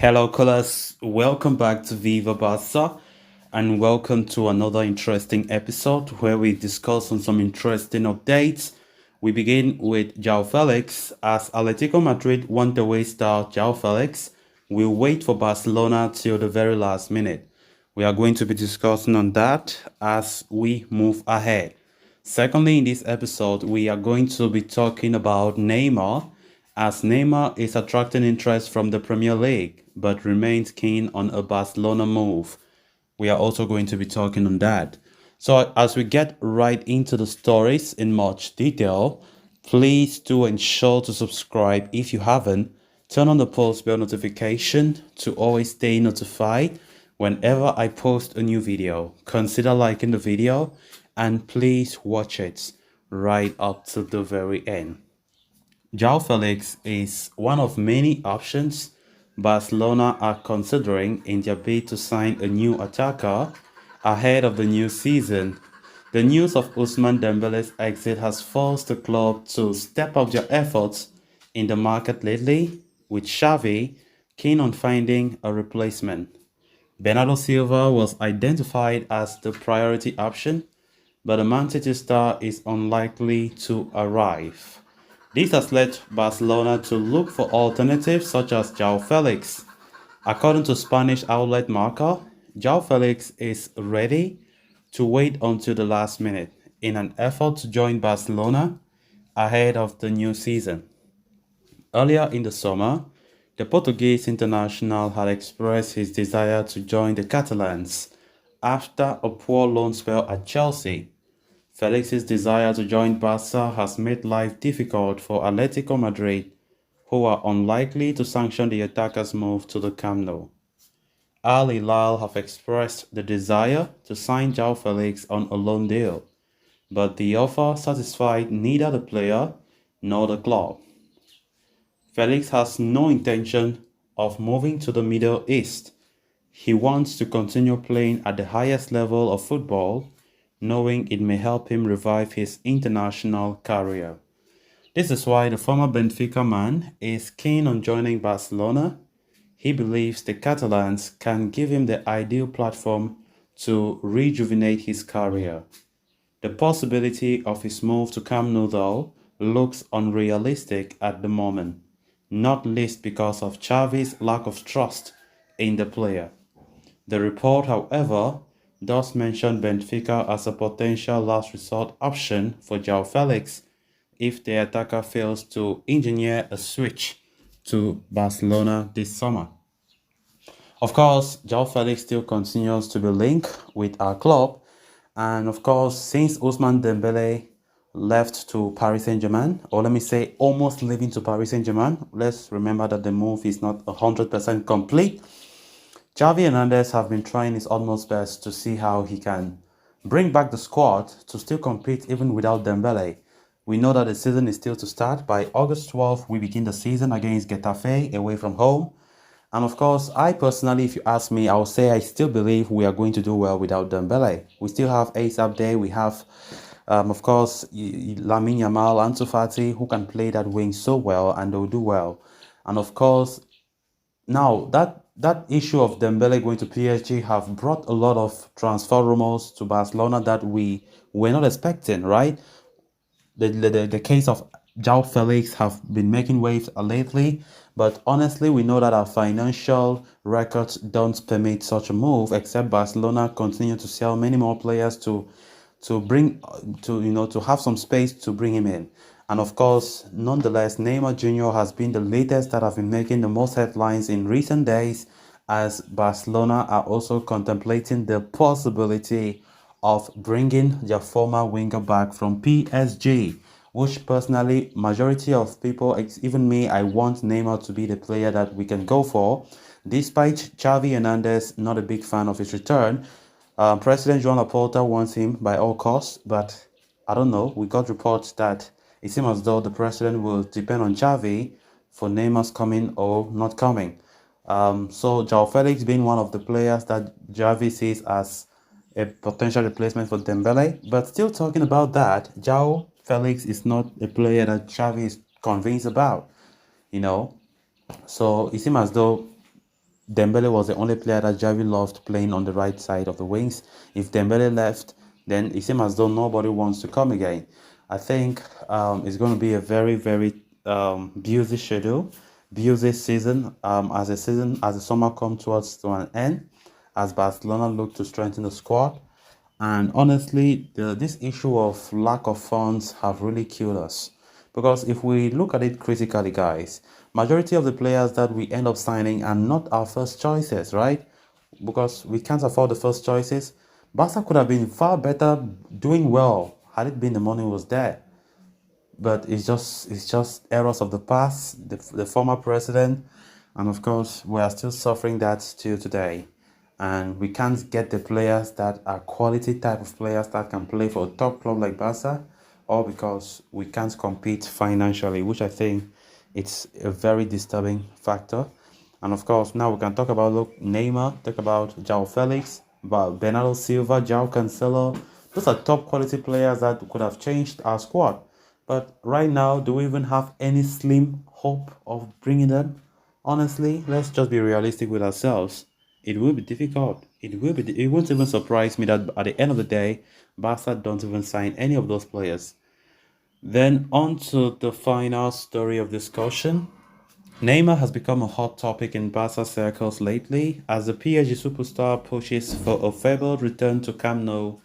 Hello, callers. Welcome back to Viva Barca, and welcome to another interesting episode where we discuss on some interesting updates. We begin with João Felix. As Atletico Madrid want away star João Felix will wait for Barcelona till the very last minute. We are going to be discussing on that as we move ahead. Secondly, in this episode, we are going to be talking about Neymar, as Neymar is attracting interest from the Premier League but remains keen on a Barcelona move. We are also going to be talking on that. So, as we get right into the stories in much detail, please do ensure to subscribe if you haven't. Turn on the post bell notification to always stay notified whenever I post a new video. Consider liking the video and please watch it right up to the very end. João Felix is one of many options Barcelona are considering in their bid to sign a new attacker ahead of the new season. The news of Ousmane Dembele's exit has forced the club to step up their efforts in the market lately, with Xavi keen on finding a replacement. Bernardo Silva was identified as the priority option, but the Man City star is unlikely to arrive. This has led Barcelona to look for alternatives such as João Felix. According to Spanish outlet Marca, João Felix is ready to wait until the last minute in an effort to join Barcelona ahead of the new season. Earlier in the summer, the Portuguese international had expressed his desire to join the Catalans after a poor loan spell at Chelsea. Felix's desire to join Barca has made life difficult for Atletico Madrid, who are unlikely to sanction the attacker's move to the Camp Nou. Al Hilal have expressed the desire to sign João Felix on a loan deal, but the offer satisfied neither the player nor the club. Felix has no intention of moving to the Middle East. He wants to continue playing at the highest level of football, knowing it may help him revive his international career. This is why the former Benfica man is keen on joining Barcelona. He believes the Catalans can give him the ideal platform to rejuvenate his career. The possibility of his move to Camp Nou, though, looks unrealistic at the moment, not least because of Xavi's lack of trust in the player. The report, however, does mention Benfica as a potential last resort option for João Felix if the attacker fails to engineer a switch to Barcelona this summer. Of course, João Felix still continues to be linked with our club, and of course, since Ousmane Dembele left to Paris Saint-Germain, or let me say almost leaving to Paris Saint-Germain, let's remember that the move is not 100% complete. Xavi Hernandez have been trying his utmost best to see how he can bring back the squad to still compete even without Dembele. We know that the season is still to start. By August 12th, we begin the season against Getafe away from home. And of course, I personally, if you ask me, I will say I still believe we are going to do well without Dembele. We still have ASAP Day. We have, of course, Lamine Yamal, Ansu Fati, who can play that wing so well and they'll do well. And of course, now that issue of Dembele going to PSG have brought a lot of transfer rumors to Barcelona that we were not expecting, right? The case of João Felix have been making waves lately, but honestly, we know that our financial records don't permit such a move, except Barcelona continue to sell many more players to bring to have some space to bring him in. And of course, nonetheless, Neymar Jr. has been the latest that have been making the most headlines in recent days, as Barcelona are also contemplating the possibility of bringing their former winger back from PSG, which personally, majority of people, even me, I want Neymar to be the player that we can go for. Despite Xavi Hernandez not a big fan of his return, President Joan Laporta wants him by all costs, but I don't know. We got reports that it seems as though the president will depend on Xavi for Neymar's coming or not coming. So João Felix being one of the players that Xavi sees as a potential replacement for Dembele. But still talking about that, João Felix is not a player that Xavi is convinced about, you know. So it seems as though Dembele was the only player that Javi loved playing on the right side of the wings. If Dembele left, then it seems as though nobody wants to come again. I think it's going to be a very, very busy schedule, busy season. As the summer comes towards to an end, as Barcelona look to strengthen the squad. And honestly, this issue of lack of funds have really killed us. Because if we look at it critically, guys, majority of the players that we end up signing are not our first choices, right? Because we can't afford the first choices. Barca could have been far better doing well had it been the money was there. But it's just errors of the past, the former president, and of course we are still suffering that still today. And we can't get the players that are quality type of players that can play for a top club like Barca, all because we can't compete financially, which I think it's a very disturbing factor. And of course, now we can talk about look Neymar, talk about João Felix, about Bernardo Silva, João Cancelo. Those are top quality players that could have changed our squad. But right now, do we even have any slim hope of bringing them? Honestly, let's just be realistic with ourselves. It will be difficult. It will be. It won't even surprise me that at the end of the day, Barca don't even sign any of those players. Then on to the final story of discussion. Neymar has become a hot topic in Barca circles lately as the PSG superstar pushes for a fabled return to Camp Nou.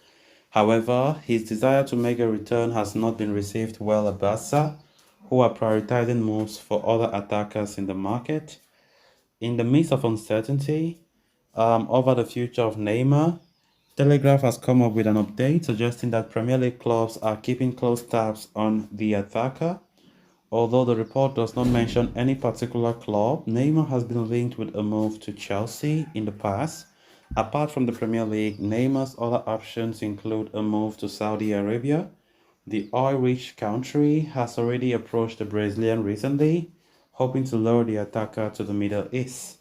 However, his desire to make a return has not been received well at Barca, who are prioritizing moves for other attackers in the market. In the midst of uncertainty over the future of Neymar, Telegraph has come up with an update suggesting that Premier League clubs are keeping close tabs on the attacker. Although the report does not mention any particular club, Neymar has been linked with a move to Chelsea in the past. Apart from the Premier League, Neymar's other options include a move to Saudi Arabia. The oil-rich country has already approached the Brazilian recently, hoping to lure the attacker to the Middle East.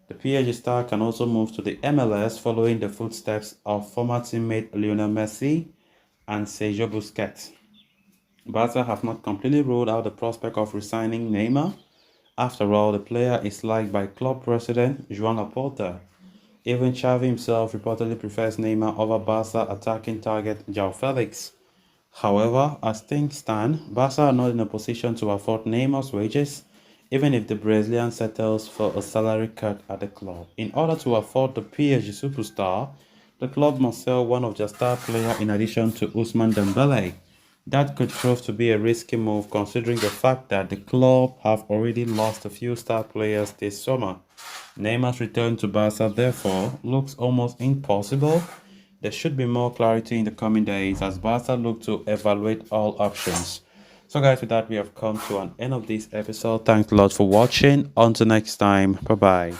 The PSG star can also move to the MLS following the footsteps of former teammate Lionel Messi and Sergio Busquets. Barca have not completely ruled out the prospect of re-signing Neymar. After all, the player is liked by club president Joan Laporta. Even Xavi himself reportedly prefers Neymar over Barca attacking target João Felix. However, as things stand, Barca are not in a position to afford Neymar's wages, even if the Brazilian settles for a salary cut at the club. In order to afford the PSG superstar, the club must sell one of their star players in addition to Ousmane Dembele. That could prove to be a risky move considering the fact that the club have already lost a few star players this summer. Neymar's return to Barca therefore looks almost impossible. There should be more clarity in the coming days as Barca look to evaluate all options. So guys, with that we have come to an end of this episode. Thanks a lot for watching. Until next time, bye bye.